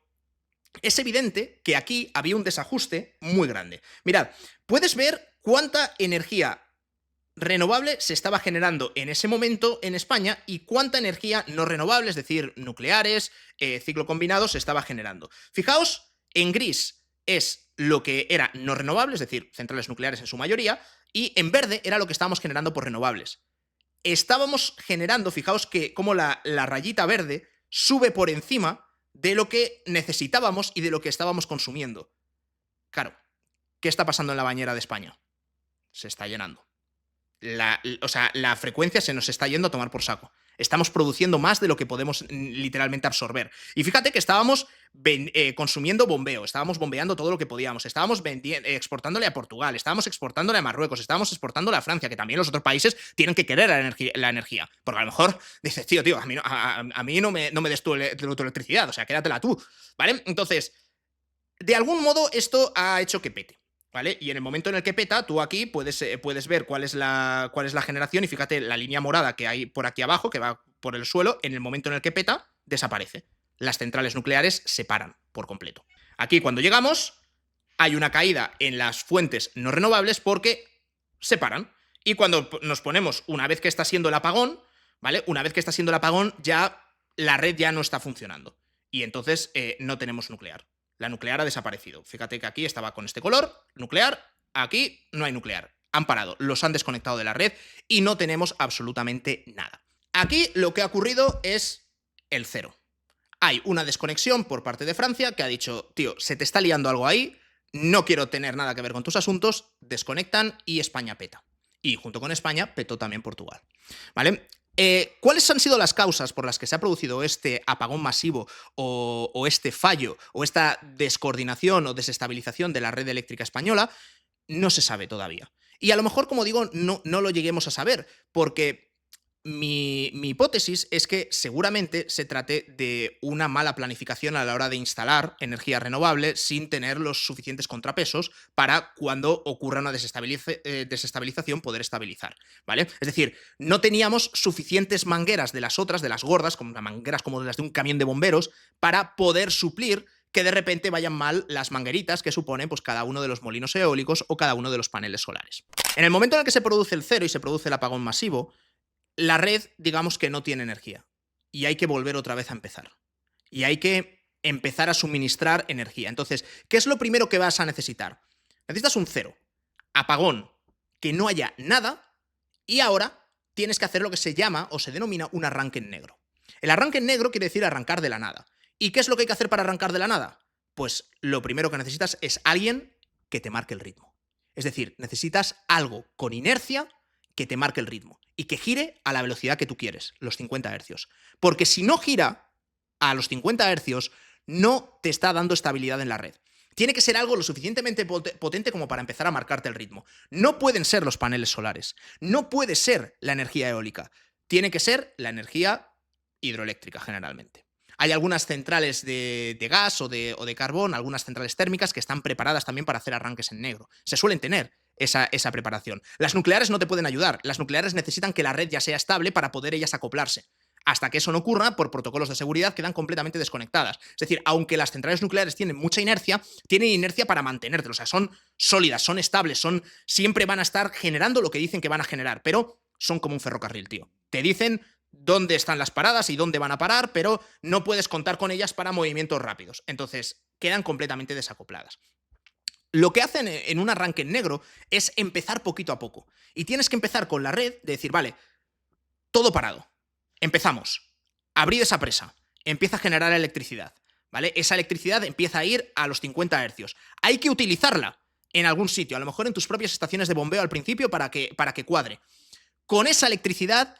es evidente que aquí había un desajuste muy grande. Mirad, puedes ver cuánta energía renovable se estaba generando en ese momento en España y cuánta energía no renovable, es decir, nucleares, ciclo combinado, se estaba generando. Fijaos, en gris es lo que era no renovable, es decir, centrales nucleares en su mayoría, y en verde era lo que estábamos generando por renovables. Estábamos generando, fijaos que como la rayita verde sube por encima de lo que necesitábamos y de lo que estábamos consumiendo. Claro, ¿qué está pasando en la bañera de España? Se está llenando. La frecuencia se nos está yendo a tomar por saco. Estamos produciendo más de lo que podemos literalmente absorber. Y fíjate que estábamos consumiendo bombeo, estábamos bombeando todo lo que podíamos, estábamos exportándole a Portugal, estábamos exportándole a Marruecos, estábamos exportándole a Francia, que también los otros países tienen que querer la energía. Porque a lo mejor dices, tío, a mí no me des tu electricidad, o sea, quédatela tú, ¿vale? Entonces, de algún modo esto ha hecho que pete. ¿Vale? Y en el momento en el que peta, tú aquí puedes ver cuál es la generación y fíjate, la línea morada que hay por aquí abajo, que va por el suelo, en el momento en el que peta, desaparece. Las centrales nucleares se paran por completo. Aquí cuando llegamos, hay una caída en las fuentes no renovables porque se paran. Y cuando nos ponemos, una vez que está siendo el apagón, ¿vale? Una vez que está siendo el apagón, ya la red ya no está funcionando. Y entonces no tenemos nuclear. La nuclear ha desaparecido. Fíjate que aquí estaba con este color, nuclear, aquí no hay nuclear. Han parado, los han desconectado de la red y no tenemos absolutamente nada. Aquí lo que ha ocurrido es el cero. Hay una desconexión por parte de Francia que ha dicho, tío, se te está liando algo ahí, no quiero tener nada que ver con tus asuntos, desconectan y España peta. Y junto con España petó también Portugal. ¿Vale? ¿Cuáles han sido las causas por las que se ha producido este apagón masivo o este fallo o esta descoordinación o desestabilización de la red eléctrica española? No se sabe todavía. Y a lo mejor, como digo, no lo lleguemos a saber, porque mi hipótesis es que seguramente se trate de una mala planificación a la hora de instalar energía renovable sin tener los suficientes contrapesos para cuando ocurra una desestabilización poder estabilizar, ¿vale? Es decir, no teníamos suficientes mangueras de las otras, de las gordas, como mangueras como las de un camión de bomberos, para poder suplir que de repente vayan mal las mangueritas que suponen pues, cada uno de los molinos eólicos o cada uno de los paneles solares. En el momento en el que se produce el cero y se produce el apagón masivo, la red, digamos que no tiene energía. Y hay que volver otra vez a empezar. Y hay que empezar a suministrar energía. Entonces, ¿qué es lo primero que vas a necesitar? Necesitas un cero. Apagón. Que no haya nada. Y ahora tienes que hacer lo que se llama o se denomina un arranque en negro. El arranque en negro quiere decir arrancar de la nada. ¿Y qué es lo que hay que hacer para arrancar de la nada? Pues lo primero que necesitas es alguien que te marque el ritmo. Es decir, necesitas algo con inercia que te marque el ritmo y que gire a la velocidad que tú quieres, los 50 hercios. Porque si no gira a los 50 hercios, no te está dando estabilidad en la red. Tiene que ser algo lo suficientemente potente como para empezar a marcarte el ritmo. No pueden ser los paneles solares, no puede ser la energía eólica, tiene que ser la energía hidroeléctrica generalmente. Hay algunas centrales de gas o de carbón, algunas centrales térmicas que están preparadas también para hacer arranques en negro. Se suelen tener esa preparación. Las nucleares no te pueden ayudar. Las nucleares necesitan que la red ya sea estable para poder ellas acoplarse. Hasta que eso no ocurra, por protocolos de seguridad, quedan completamente desconectadas. Es decir, aunque las centrales nucleares tienen mucha inercia, tienen inercia para mantenerte. O sea, son sólidas, son estables, siempre van a estar generando lo que dicen que van a generar, pero son como un ferrocarril, tío. Te dicen dónde están las paradas y dónde van a parar, pero no puedes contar con ellas para movimientos rápidos. Entonces, quedan completamente desacopladas. Lo que hacen en un arranque en negro es empezar poquito a poco. Y tienes que empezar con la red de decir, vale, todo parado. Empezamos. Abrid esa presa. Empieza a generar electricidad. ¿Vale? Esa electricidad empieza a ir a los 50 hercios. Hay que utilizarla en algún sitio, a lo mejor en tus propias estaciones de bombeo al principio para que cuadre. Con esa electricidad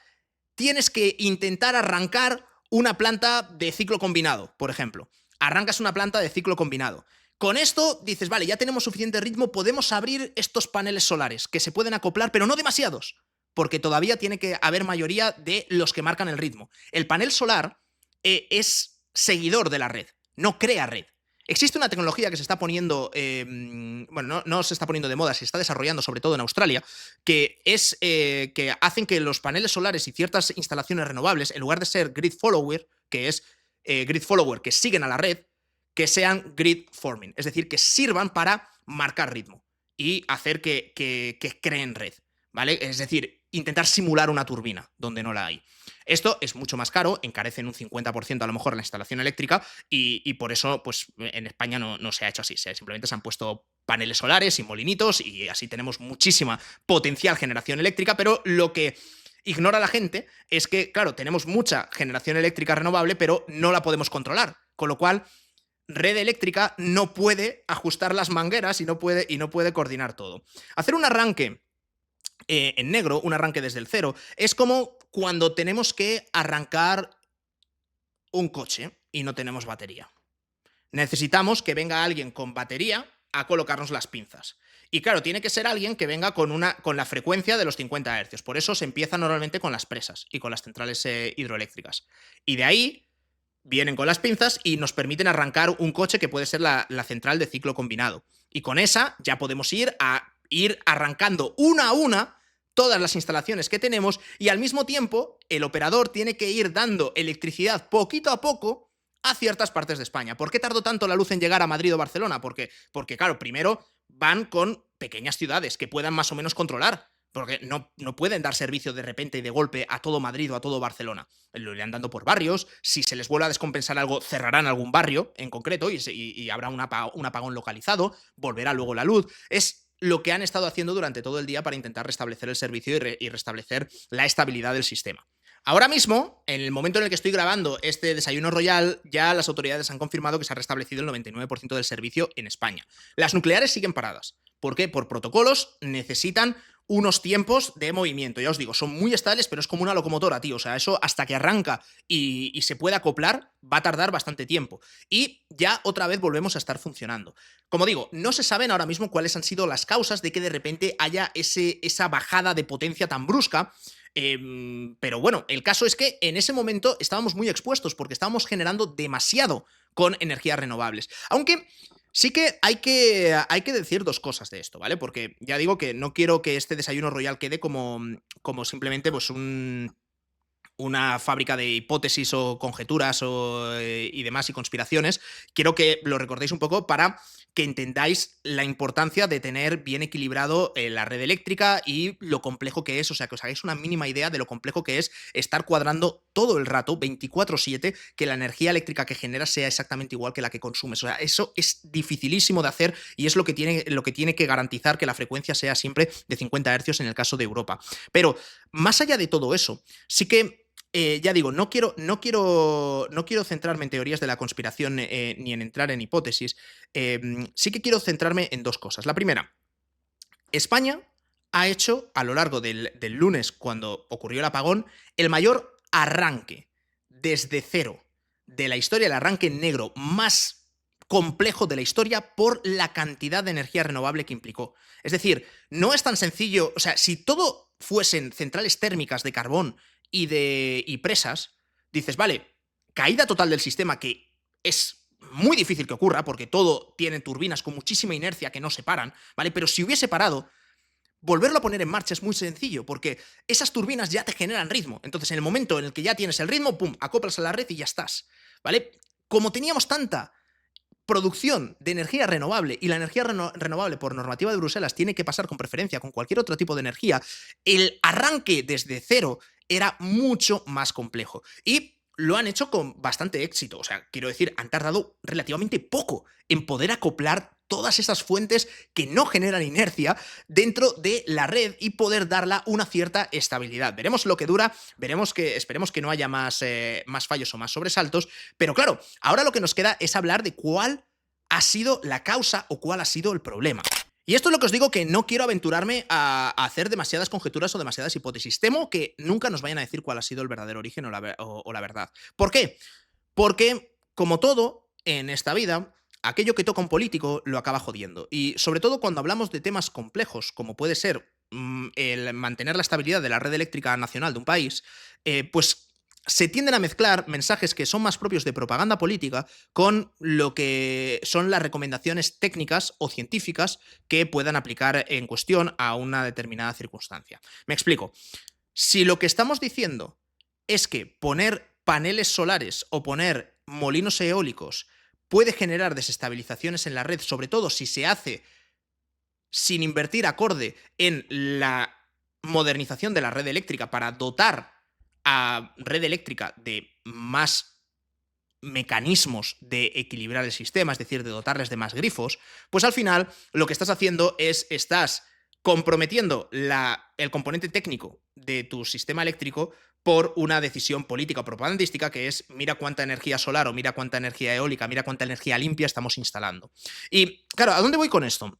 tienes que intentar arrancar una planta de ciclo combinado, por ejemplo. Arrancas una planta de ciclo combinado. Con esto dices, vale, ya tenemos suficiente ritmo, podemos abrir estos paneles solares que se pueden acoplar, pero no demasiados, porque todavía tiene que haber mayoría de los que marcan el ritmo. El panel solar es seguidor de la red, no crea red. Existe una tecnología que se está poniendo, bueno, no se está poniendo de moda, se está desarrollando sobre todo en Australia, que es que hacen que los paneles solares y ciertas instalaciones renovables, en lugar de ser grid follower, que es grid follower que siguen a la red, que sean grid forming, es decir, que sirvan para marcar ritmo y hacer que creen red, ¿vale? Es decir, intentar simular una turbina donde no la hay. Esto es mucho más caro, encarece en un 50% a lo mejor la instalación eléctrica y por eso pues, en España no se ha hecho así. Simplemente se han puesto paneles solares y molinitos y así tenemos muchísima potencial generación eléctrica, pero lo que ignora la gente es que, claro, tenemos mucha generación eléctrica renovable, pero no la podemos controlar, con lo cual red eléctrica no puede ajustar las mangueras y no puede coordinar todo. Hacer un arranque en negro, un arranque desde el cero, es como cuando tenemos que arrancar un coche y no tenemos batería. Necesitamos que venga alguien con batería a colocarnos las pinzas. Y claro, tiene que ser alguien que venga con la frecuencia de los 50 hercios. Por eso se empieza normalmente con las presas y con las centrales hidroeléctricas. Y de ahí vienen con las pinzas y nos permiten arrancar un coche que puede ser la central de ciclo combinado. Y con esa ya podemos ir arrancando una a una todas las instalaciones que tenemos y al mismo tiempo el operador tiene que ir dando electricidad poquito a poco a ciertas partes de España. ¿Por qué tardó tanto la luz en llegar a Madrid o Barcelona? Porque claro, primero van con pequeñas ciudades que puedan más o menos controlar. porque no pueden dar servicio de repente y de golpe a todo Madrid o a todo Barcelona. Lo irán dando por barrios. Si se les vuelve a descompensar algo, cerrarán algún barrio en concreto y habrá un apagón localizado, volverá luego la luz. Es lo que han estado haciendo durante todo el día para intentar restablecer el servicio y restablecer la estabilidad del sistema. Ahora mismo, en el momento en el que estoy grabando este Desayuno Royal, ya las autoridades han confirmado que se ha restablecido el 99% del servicio en España. Las nucleares siguen paradas. ¿Por qué? Por protocolos necesitan unos tiempos de movimiento. Ya os digo, son muy estables, pero es como una locomotora, tío. O sea, eso hasta que arranca y se pueda acoplar va a tardar bastante tiempo. Y ya otra vez volvemos a estar funcionando. Como digo, no se saben ahora mismo cuáles han sido las causas de que de repente haya esa bajada de potencia tan brusca. Pero bueno, el caso es que en ese momento estábamos muy expuestos porque estábamos generando demasiado con energías renovables. Aunque sí que hay que decir dos cosas de esto, ¿vale? Porque ya digo que no quiero que este Desayuno Royal quede como simplemente pues una fábrica de hipótesis o conjeturas y demás y conspiraciones. Quiero que lo recordéis un poco para que entendáis la importancia de tener bien equilibrado la red eléctrica y lo complejo que es, o sea, que os hagáis una mínima idea de lo complejo que es estar cuadrando todo el rato, 24/7, que la energía eléctrica que generas sea exactamente igual que la que consumes. O sea, eso es dificilísimo de hacer y es lo que tiene que garantizar que la frecuencia sea siempre de 50 hercios en el caso de Europa. Pero más allá de todo eso, sí que ya digo, no quiero centrarme en teorías de la conspiración ni en entrar en hipótesis. Sí que quiero centrarme en dos cosas. La primera, España ha hecho a lo largo del lunes, cuando ocurrió el apagón, el mayor arranque desde cero de la historia, el arranque negro más complejo de la historia por la cantidad de energía renovable que implicó. Es decir, no es tan sencillo, o sea, si todo fuesen centrales térmicas de carbón y presas, dices, vale, caída total del sistema, que es muy difícil que ocurra porque todo tiene turbinas con muchísima inercia que no se paran, ¿vale? Pero si hubiese parado, volverlo a poner en marcha es muy sencillo porque esas turbinas ya te generan ritmo. Entonces, en el momento en el que ya tienes el ritmo, pum, acoplas a la red y ya estás, ¿vale? Como teníamos tanta producción de energía renovable y la energía renovable por normativa de Bruselas tiene que pasar con preferencia con cualquier otro tipo de energía, el arranque desde cero era mucho más complejo. Y lo han hecho con bastante éxito. O sea, quiero decir, han tardado relativamente poco en poder acoplar todas esas fuentes que no generan inercia dentro de la red y poder darla una cierta estabilidad. Veremos lo que dura, esperemos que no haya más fallos o más sobresaltos, pero claro, ahora lo que nos queda es hablar de cuál ha sido la causa o cuál ha sido el problema. Y esto es lo que os digo, que no quiero aventurarme a hacer demasiadas conjeturas o demasiadas hipótesis. Temo que nunca nos vayan a decir cuál ha sido el verdadero origen o la verdad. ¿Por qué? Porque, como todo en esta vida, aquello que toca un político lo acaba jodiendo. Y sobre todo cuando hablamos de temas complejos, como puede ser el mantener la estabilidad de la red eléctrica nacional de un país, pues se tienden a mezclar mensajes que son más propios de propaganda política con lo que son las recomendaciones técnicas o científicas que puedan aplicar en cuestión a una determinada circunstancia. Me explico. Si lo que estamos diciendo es que poner paneles solares o poner molinos eólicos puede generar desestabilizaciones en la red, sobre todo si se hace sin invertir acorde en la modernización de la red eléctrica para dotar a red eléctrica de más mecanismos de equilibrar el sistema, es decir, de dotarles de más grifos, pues al final lo que estás haciendo es estás comprometiendo el componente técnico de tu sistema eléctrico por una decisión política o propagandística que es mira cuánta energía solar o mira cuánta energía eólica, mira cuánta energía limpia estamos instalando. Y claro, ¿a dónde voy con esto?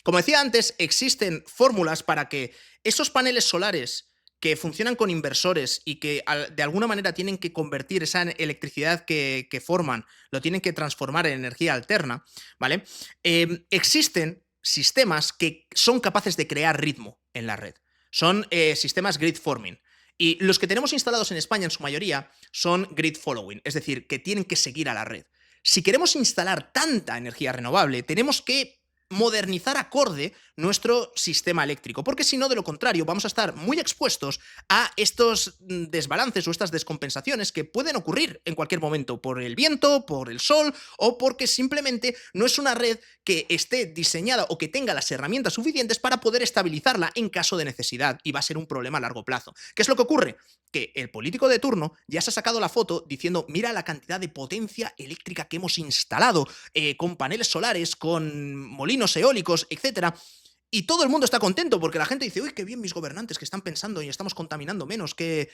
Como decía antes, existen fórmulas para que esos paneles solares que funcionan con inversores y que de alguna manera tienen que convertir esa electricidad que forman, lo tienen que transformar en energía alterna, ¿vale? Existen sistemas que son capaces de crear ritmo en la red. Son sistemas grid forming. Y los que tenemos instalados en España en su mayoría son grid following, es decir, que tienen que seguir a la red. Si queremos instalar tanta energía renovable, tenemos que modernizar acorde nuestro sistema eléctrico, porque si no, de lo contrario, vamos a estar muy expuestos a estos desbalances o estas descompensaciones que pueden ocurrir en cualquier momento por el viento, por el sol o porque simplemente no es una red que esté diseñada o que tenga las herramientas suficientes para poder estabilizarla en caso de necesidad, y va a ser un problema a largo plazo. ¿Qué es lo que ocurre? Que el político de turno ya se ha sacado la foto diciendo: mira la cantidad de potencia eléctrica que hemos instalado, con paneles solares, con molinos eólicos, etcétera. Y todo el mundo está contento porque la gente dice: uy, qué bien mis gobernantes que están pensando y estamos contaminando menos, qué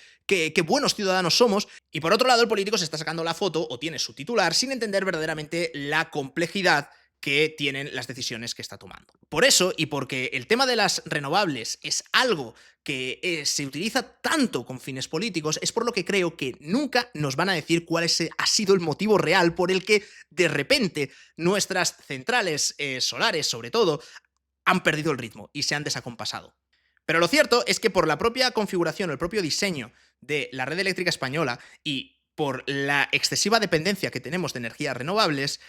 buenos ciudadanos somos. Y por otro lado, el político se está sacando la foto o tiene su titular sin entender verdaderamente la complejidad que tienen las decisiones que está tomando. Por eso, y porque el tema de las renovables es algo que se utiliza tanto con fines políticos, es por lo que creo que nunca nos van a decir cuál ha sido el motivo real por el que de repente nuestras centrales solares, sobre todo, han perdido el ritmo y se han desacompasado. Pero lo cierto es que por la propia configuración o el propio diseño de la red eléctrica española y por la excesiva dependencia que tenemos de energías renovables,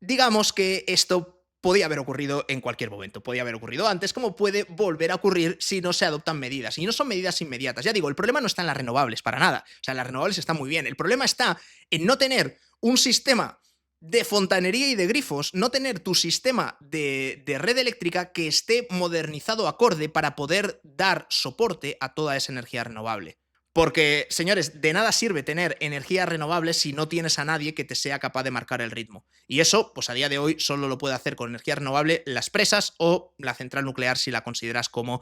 digamos que esto podía haber ocurrido en cualquier momento. Podía haber ocurrido antes, como puede volver a ocurrir si no se adoptan medidas. Y no son medidas inmediatas. Ya digo, el problema no está en las renovables, para nada. O sea, las renovables están muy bien. El problema está en no tener un sistema de fontanería y de grifos, no tener tu sistema de red eléctrica que esté modernizado acorde para poder dar soporte a toda esa energía renovable. Porque, señores, de nada sirve tener energía renovable si no tienes a nadie que te sea capaz de marcar el ritmo. Y eso, pues a día de hoy, solo lo puede hacer con energía renovable las presas o la central nuclear, si la consideras como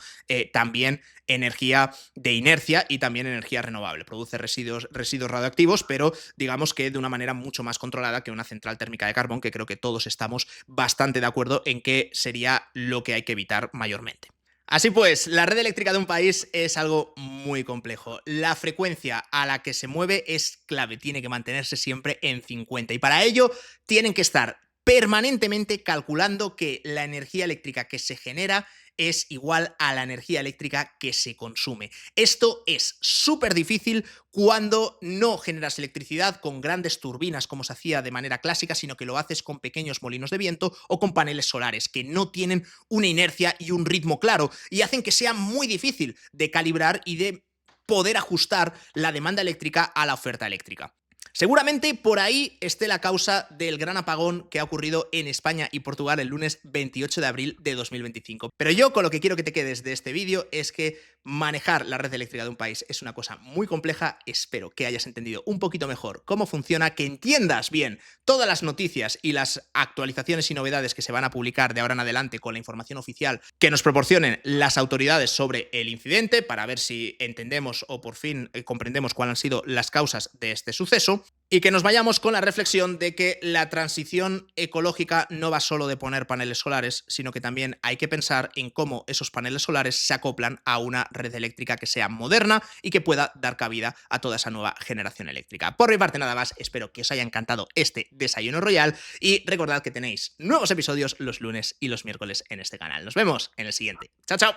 también energía de inercia y también energía renovable. Produce residuos radioactivos, pero digamos que de una manera mucho más controlada que una central térmica de carbón, que creo que todos estamos bastante de acuerdo en que sería lo que hay que evitar mayormente. Así pues, la red eléctrica de un país es algo muy complejo. La frecuencia a la que se mueve es clave, tiene que mantenerse siempre en 50 y para ello tienen que estar permanentemente calculando que la energía eléctrica que se genera es igual a la energía eléctrica que se consume. Esto es súper difícil cuando no generas electricidad con grandes turbinas como se hacía de manera clásica, sino que lo haces con pequeños molinos de viento o con paneles solares que no tienen una inercia y un ritmo claro y hacen que sea muy difícil de calibrar y de poder ajustar la demanda eléctrica a la oferta eléctrica. Seguramente por ahí esté la causa del gran apagón que ha ocurrido en España y Portugal el lunes 28 de abril de 2025. Pero yo con lo que quiero que te quedes de este vídeo es que manejar la red eléctrica de un país es una cosa muy compleja. Espero que hayas entendido un poquito mejor cómo funciona, que entiendas bien todas las noticias y las actualizaciones y novedades que se van a publicar de ahora en adelante con la información oficial que nos proporcionen las autoridades sobre el incidente, para ver si entendemos o por fin comprendemos cuáles han sido las causas de este suceso. Y que nos vayamos con la reflexión de que la transición ecológica no va solo de poner paneles solares, sino que también hay que pensar en cómo esos paneles solares se acoplan a una red eléctrica que sea moderna y que pueda dar cabida a toda esa nueva generación eléctrica. Por mi parte nada más, espero que os haya encantado este Desayuno Royal y recordad que tenéis nuevos episodios los lunes y los miércoles en este canal. Nos vemos en el siguiente. ¡Chao, chao!